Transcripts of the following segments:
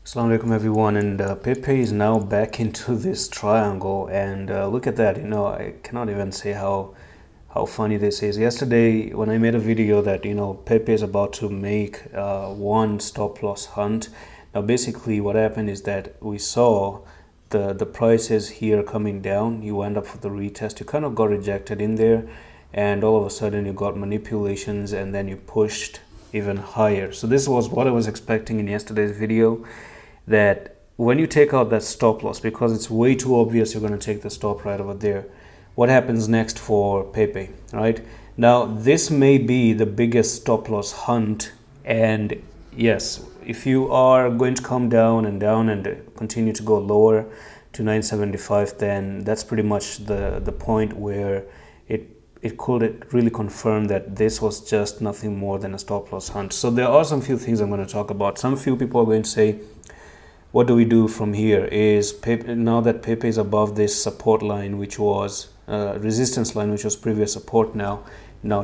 Assalamu alaikum everyone, and Pepe is now back into this triangle, and look at that. I cannot even say how funny this is. Yesterday when I made a video that Pepe is about to make one stop loss hunt. Now basically what happened is that we saw the prices here coming down. You end up for the retest, you kind of got rejected in there, and all of a sudden you got manipulations, and then you pushed even higher. So this was what I was expecting in yesterday's video, that when you take out that stop loss, because it's way too obvious you're going to take the stop right over there, what happens next for Pepe, right? Now this may be the biggest stop loss hunt, and yes, if you are going to come down and continue to go lower to 975, then that's pretty much the point where it could really confirm that this was just nothing more than a stop loss hunt. So there are some few things I'm going to talk about. Some few people are going to say, what do we do from here? Is Pepe, now that Pepe is above this support line, which was resistance line, which was previous support, now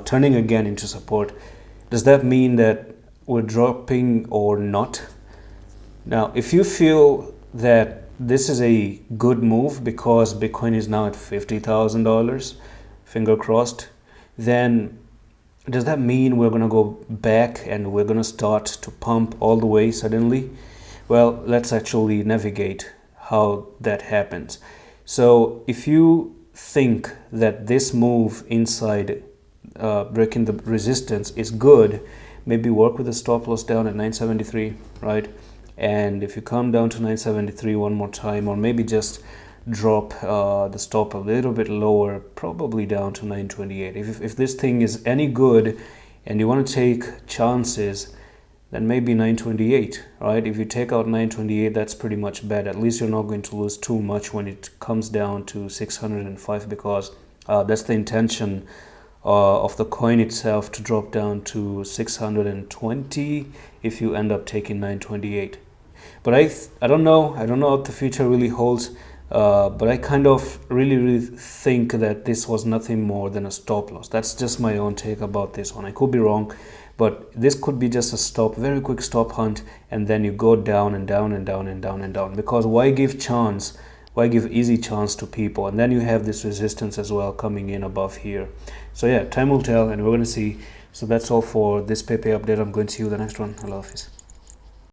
turning again into support, does that mean that we're dropping or not? Now if you feel that this is a good move because Bitcoin is now at $50,000, finger crossed, then does that mean we're going to go back and we're going to start to pump all the way suddenly? Well, let's actually navigate how that happens. So if you think that this move inside breaking the resistance is good, maybe work with the stop loss down at 973, right? And if you come down to 973 one more time, or maybe just drop the stop a little bit lower, probably down to 928. If this thing is any good and you want to take chances, then maybe 928, right? If you take out 928, that's pretty much bad. At least you're not going to lose too much when it comes down to 605, because that's the intention of the coin itself, to drop down to 620 if you end up taking 928. But I don't know what the future really holds, but I kind of really think that this was nothing more than a stop loss. That's just my own take about this one. I could be wrong, but this could be just a very quick stop hunt, and then you go down and down and down and down and down, because why give easy chance to people? And then you have this resistance as well coming in above here. So yeah, time will tell, and we're going to see. So that's all for this Pepe update. I'm going to see you in the next one. Allah Hafiz.